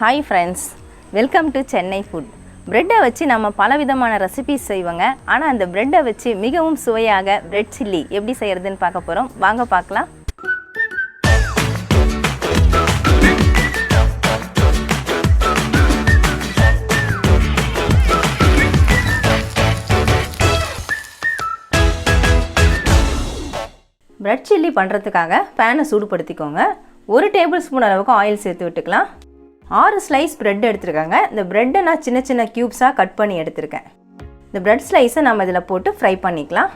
Hi friends, welcome to Chennai food. Bread-ஐ வச்சு நம்ம பலவிதமான ரெசிபீஸ் செய்வோங்க. ஆனா அந்த bread-ஐ வச்சு மிகவும் சுவையாக bread chilli எப்படி செய்யறதுன்னு பார்க்க போறோம். வாங்க பார்க்கலாம். bread chilli பண்றதுக்காக pan-ஐ சூடுபடுத்திக்கோங்க. 1 டேபிள்ஸ்பூன் அளவுக்கு ஆயில் சேர்த்து விட்டுக்கலாம். 6 ஸ்லைஸ் பிரெட் எடுத்துருக்காங்க. இந்த பிரெட்டை நான் சின்ன சின்ன கியூப்ஸாக கட் பண்ணி எடுத்துருக்கேன். இந்த பிரெட் ஸ்லைஸை நம்ம இதில் போட்டு ஃப்ரை பண்ணிக்கலாம்.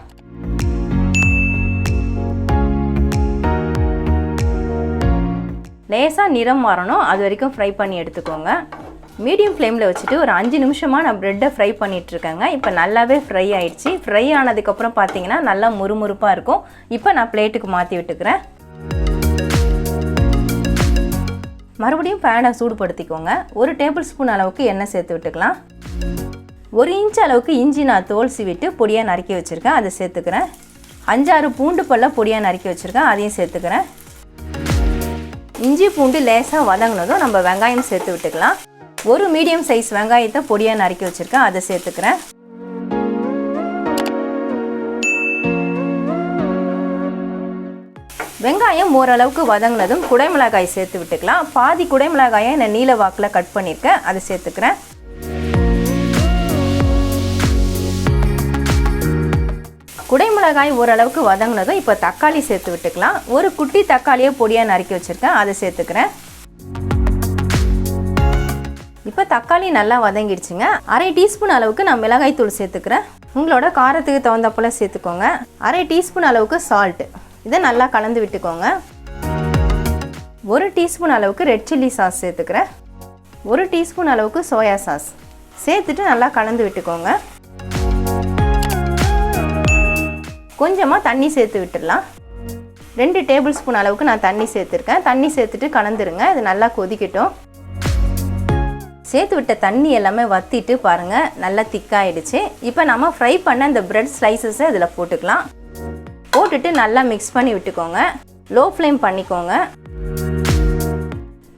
லேசாக நிறம் மாறணும், அது வரைக்கும் ஃப்ரை பண்ணி எடுத்துக்கோங்க. மீடியம் ஃப்ளேமில் வச்சுட்டு ஒரு 5 நிமிஷமாக நான் பிரெட்டை ஃப்ரை பண்ணிகிட்ருக்கேங்க. இப்போ நல்லாவே ஃப்ரை ஆயிடுச்சு. ஃப்ரை ஆனதுக்கப்புறம் பார்த்தீங்கன்னா நல்லா முறுமுறுப்பாக இருக்கும். இப்போ நான் பிளேட்டுக்கு மாற்றி விட்டுக்கிறேன். மறுபடியும் பேனை சூடுபடுத்திக்கோங்க. 1 டேபிள்ஸ்பூன் அளவுக்கு எண்ணெய் சேர்த்து விட்டுக்கலாம். 1 இன்ச் அளவுக்கு இஞ்சி நான் தோல் சீவிட்டு பொடியாக நறுக்கி வச்சுருக்கேன், அதை சேர்த்துக்கிறேன். 5-6 பூண்டு பல்ல பொடியாக நறுக்கி வச்சுருக்கேன், அதையும் சேர்த்துக்கிறேன். இஞ்சி பூண்டு லேசாக வதங்கினதும் நம்ம வெங்காயம் சேர்த்து விட்டுக்கலாம். 1 மீடியம் சைஸ் வெங்காயத்தை பொடியாக நறுக்கி வச்சுருக்கேன், அதை சேர்த்துக்கிறேன். வெங்காயம் ஓரளவுக்கு வதங்கினதும் குடைமிளகாய் சேர்த்து விட்டுக்கலாம். பாதி குடைமிளகாயை நான் நீல வாக்கில் கட் பண்ணியிருக்கேன், அதை சேர்த்துக்கிறேன். குடைமிளகாய் ஓரளவுக்கு வதங்கினதும் இப்போ தக்காளி சேர்த்து விட்டுக்கலாம். ஒரு குட்டி தக்காளியை பொடியாக நறுக்கி வச்சுருக்கேன், அதை சேர்த்துக்கிறேன். இப்போ தக்காளி நல்லா வதங்கிடுச்சுங்க. 1/2 டீஸ்பூன் அளவுக்கு நான் மிளகாய் தூள் சேர்த்துக்கிறேன். உங்களோட காரத்துக்கு தகுந்த போல் சேர்த்துக்கோங்க. 1/2 டீஸ்பூன் அளவுக்கு சால்ட்டு, இதை நல்லா கலந்து விட்டுக்கோங்க. 1 டீஸ்பூன் அளவுக்கு ரெட் சில்லி சாஸ் சேர்த்துக்கிறேன். 1 டீஸ்பூன் அளவுக்கு சோயா சாஸ் சேர்த்துட்டு நல்லா கலந்து விட்டுக்கோங்க. கொஞ்சமாக தண்ணி சேர்த்து விட்டுடலாம். 2 டேபிள் ஸ்பூன் அளவுக்கு நான் தண்ணி சேர்த்துருக்கேன். தண்ணி சேர்த்துட்டு கலந்துருங்க. இது நல்லா கொதிக்கட்டும். சேர்த்து விட்ட தண்ணி எல்லாமே வற்றிட்டு பாருங்கள், நல்லா திக்காயிடுச்சு. இப்போ நம்ம ஃப்ரை பண்ண இந்த பிரெட் ஸ்லைசஸை இதில் போட்டுக்கலாம். போட்டுட்டு நல்லா மிக்ஸ் பண்ணி விட்டுக்கோங்க. லோ ஃப்ளேம் பண்ணிக்கோங்க.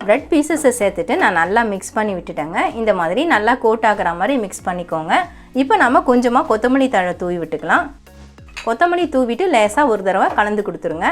பிரெட் பீசஸை சேர்த்துட்டு நான் நல்லா மிக்ஸ் பண்ணி விட்டுட்டேங்க. இந்த மாதிரி நல்லா கோட் ஆகிற மாதிரி மிக்ஸ் பண்ணிக்கோங்க. இப்போ நம்ம கொஞ்சமாக கொத்தமல்லி தழை தூவி விட்டுக்கலாம். கொத்தமல்லி தூவிட்டு லேசாக ஒரு தடவை கலந்து கொடுத்துருங்க.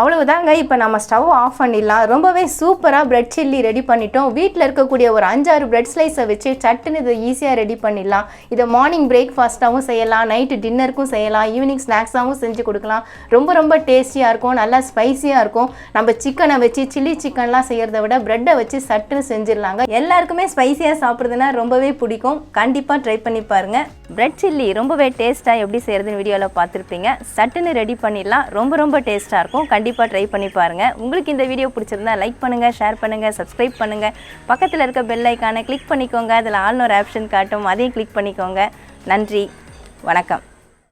அவ்வளவுதாங்க. இப்போ நம்ம ஸ்டவ் ஆஃப் பண்ணிடலாம். ரொம்பவே சூப்பராக பிரெட் சில்லி ரெடி பண்ணிட்டோம். வீட்டில் இருக்கக்கூடிய ஒரு 5-6 பிரெட் ஸ்லைஸை வச்சு சட்டுன்னு இதை ஈஸியாக ரெடி பண்ணிடலாம். இதை மார்னிங் பிரேக்ஃபாஸ்ட்டாகவும் செய்யலாம், நைட்டு டின்னருக்கும் செய்யலாம், ஈவினிங் ஸ்நாக்ஸாகவும் செஞ்சு கொடுக்கலாம். ரொம்ப ரொம்ப டேஸ்டியாக இருக்கும், நல்லா ஸ்பைஸியாக இருக்கும். நம்ம சிக்கனை வச்சு சில்லி சிக்கன்லாம் செய்கிறத விட பிரெட்டை வச்சு சட்டுன்னு செஞ்சிடலாங்க. எல்லாருக்குமே ஸ்பைஸியாக சாப்பிட்றதுனா ரொம்பவே பிடிக்கும். கண்டிப்பாக ட்ரை பண்ணி பாருங்கள். பிரெட் சில்லி ரொம்பவே டேஸ்ட்டாக எப்படி செய்கிறதுன்னு வீடியோவில் பார்த்துருப்பீங்க. சட்டுன்னு ரெடி பண்ணிடலாம். ரொம்ப ரொம்ப டேஸ்ட்டாக இருக்கும். கண்டிப்பாக ட்ரை பண்ணி பாருங்கள். உங்களுக்கு இந்த வீடியோ பிடிச்சிருந்தா லைக் பண்ணுங்கள், ஷேர் பண்ணுங்கள், சப்ஸ்கிரைப் பண்ணுங்கள். பக்கத்தில் இருக்க பெல் ஐக்கானை கிளிக் பண்ணிக்கோங்க. அதில் ஆல்னு ஒரு ஆப்ஷன் காட்டும், அதையும் கிளிக் பண்ணிக்கோங்க. நன்றி, வணக்கம்.